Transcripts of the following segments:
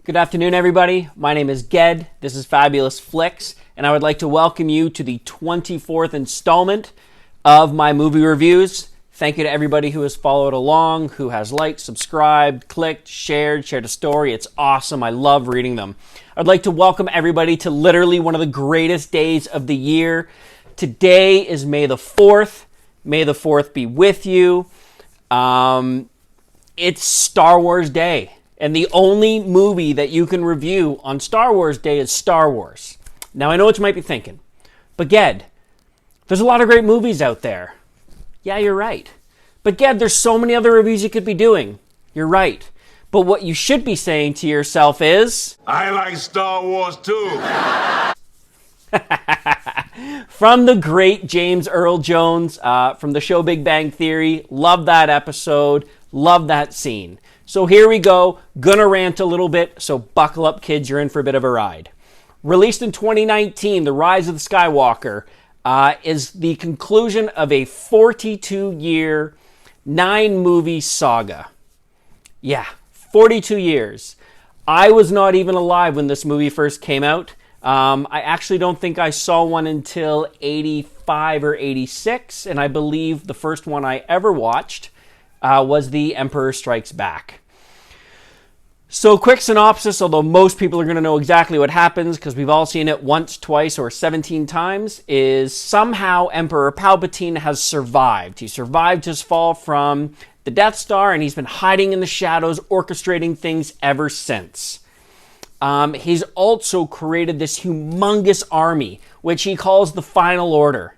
Good afternoon, everybody. My name is Ged. This is Fabulous Flicks, and I would like to welcome you to the 24th installment of my movie reviews. Thank you to everybody who has followed along, who has liked, subscribed, clicked, shared a story. It's awesome. I love reading them. I'd like to welcome everybody to literally one of the greatest days of the year. Today is May the 4th. May the 4th be with you. It's Star Wars Day. And the only movie that you can review on Star Wars Day is Star Wars. Now, I know what you might be thinking, but Ged, there's a lot of great movies out there. Yeah, you're right. But Ged, there's so many other reviews you could be doing. You're right. But what you should be saying to yourself is... I like Star Wars too. From the great James Earl Jones, from the show Big Bang Theory. Love that episode. Love that scene. So here we go. Gonna rant a little bit, so buckle up, kids. You're in for a bit of a ride. Released in 2019, The Rise of Skywalker is the conclusion of a 42-year, 9-movie saga. Yeah, 42 years. I was not even alive when this movie first came out. I actually don't think I saw one until 85 or 86, and I believe the first one I ever watched was The Emperor Strikes Back. So quick synopsis, although most people are going to know exactly what happens because we've all seen it once, twice, or 17 times, is somehow Emperor Palpatine has survived. He survived his fall from the Death Star, and he's been hiding in the shadows, orchestrating things ever since. He's also created this humongous army, which he calls the Final Order.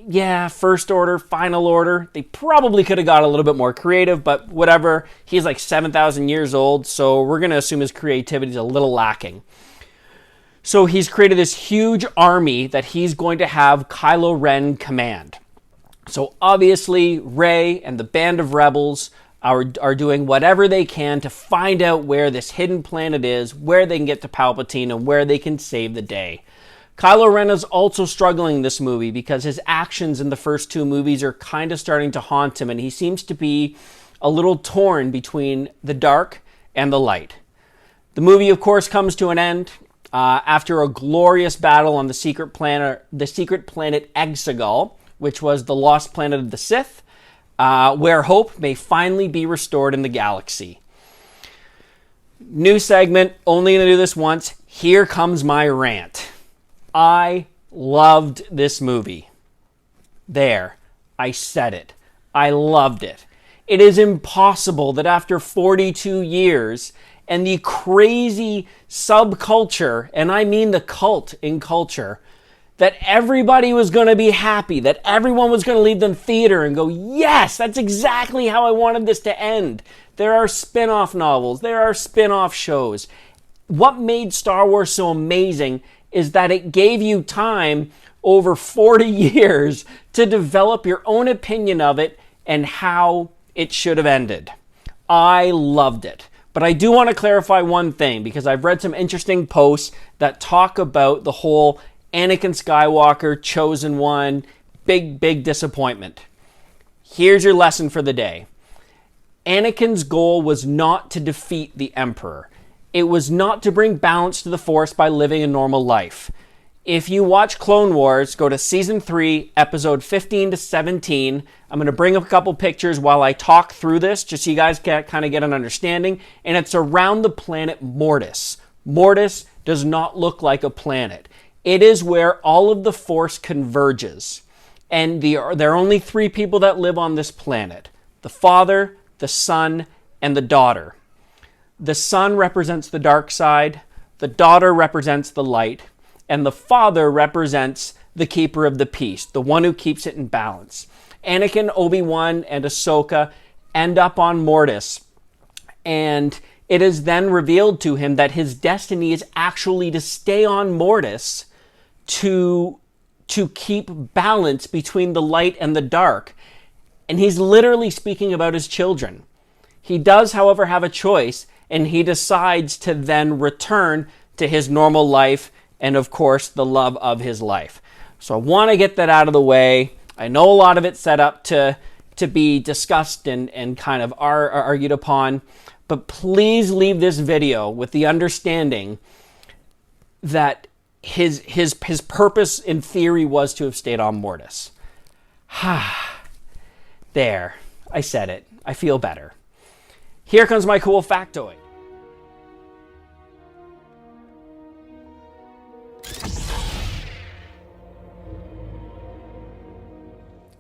Yeah, First Order, Final Order. They probably could have got a little bit more creative, but whatever. He's like 7,000 years old, so we're going to assume his creativity is a little lacking. So he's created this huge army that he's going to have Kylo Ren command. So obviously, Rey and the band of rebels are doing whatever they can to find out where this hidden planet is, where they can get to Palpatine, and where they can save the day. Kylo Ren is also struggling in this movie because his actions in the first two movies are kind of starting to haunt him, and he seems to be a little torn between the dark and the light. The movie, of course, comes to an end after a glorious battle on the secret planet Exegol, which was the lost planet of the Sith, where hope may finally be restored in the galaxy. New segment, only going to do this once. Here comes my rant. I loved this movie. There, I said it. I loved it. It is impossible that after 42 years and the crazy subculture, and I mean the cult in culture, that everybody was going to be happy, that everyone was going to leave the theater and go, yes, that's exactly how I wanted this to end. There are spin-off novels. There are spin-off shows. What made Star Wars so amazing is that it gave you time over 40 years to develop your own opinion of it and how it should have ended. I loved it. But I do want to clarify one thing because I've read some interesting posts that talk about the whole Anakin Skywalker, chosen one, big disappointment. Here's your lesson for the day. Anakin's goal was not to defeat the Emperor. It was not to bring balance to the Force by living a normal life. If you watch Clone Wars, go to Season 3, Episode 15 to 17. I'm going to bring up a couple pictures while I talk through this, just so you guys can kind of get an understanding. And it's around the planet Mortis. Mortis does not look like a planet. It is where all of the Force converges. And there are only 3 people that live on this planet. The Father, the Son, and the Daughter. The Son represents the dark side, the Daughter represents the light, and the Father represents the keeper of the peace, the one who keeps it in balance. Anakin, Obi-Wan, and Ahsoka end up on Mortis, and it is then revealed to him that his destiny is actually to stay on Mortis to keep balance between the light and the dark. And he's literally speaking about his children. He does, however, have a choice, and he decides to then return to his normal life and, of course, the love of his life. So I want to get that out of the way. I know a lot of it's set up to be discussed and kind of argued upon, but please leave this video with the understanding that his purpose in theory was to have stayed on Mortis. There, I said it. I feel better. Here comes my cool factoid.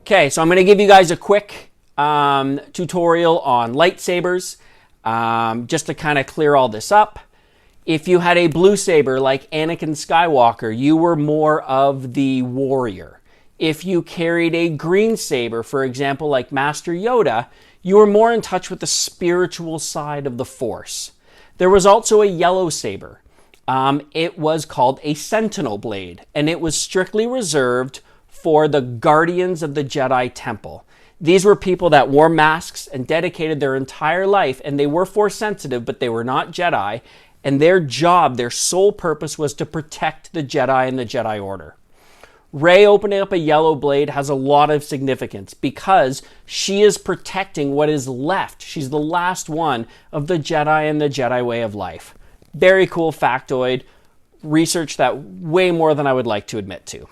Okay, so I'm going to give you guys a quick tutorial on lightsabers, just to kind of clear all this up. If you had a blue saber like Anakin Skywalker, you were more of the warrior. If you carried a green saber, for example, like Master Yoda, you were more in touch with the spiritual side of the Force. There was also a yellow saber. It was called a Sentinel blade, and it was strictly reserved for the guardians of the Jedi Temple. These were people that wore masks and dedicated their entire life, and they were Force sensitive, but they were not Jedi, and their job, their sole purpose was to protect the Jedi and the Jedi Order. Rey opening up a yellow blade has a lot of significance because she is protecting what is left. She's the last one of the Jedi and the Jedi way of life. Very cool factoid. Researched that way more than I would like to admit to.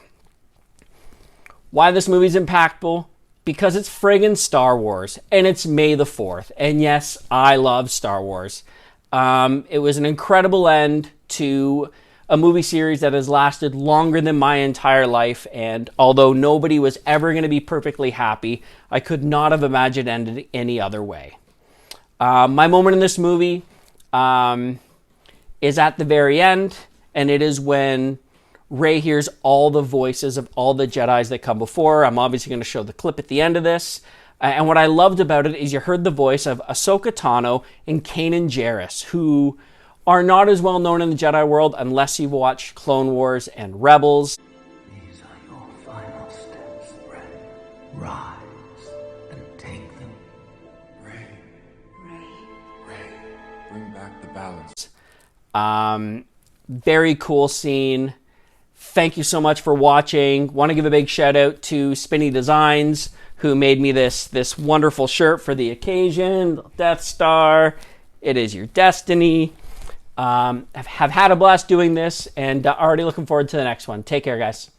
Why this movie's impactful? Because it's friggin' Star Wars, and it's May the 4th. And yes, I love Star Wars. It was an incredible end to a movie series that has lasted longer than my entire life, and although nobody was ever going to be perfectly happy, I could not have imagined it ended any other way. My moment in this movie is at the very end, and it is when Rey hears all the voices of all the Jedis that come before. I'm obviously going to show the clip at the end of this. And what I loved about it is you heard the voice of Ahsoka Tano and Kanan Jarrus, who are not as well known in the Jedi world unless you've watched Clone Wars and Rebels. These are your final steps, Rey. Rise and take them. Rey. Bring back the balance. Very cool scene. Thank you so much for watching. Want to give a big shout out to Spinny Designs, who made me this wonderful shirt for the occasion. Death Star. It is your destiny. Have had a blast doing this, and already looking forward to the next one. Take care, guys.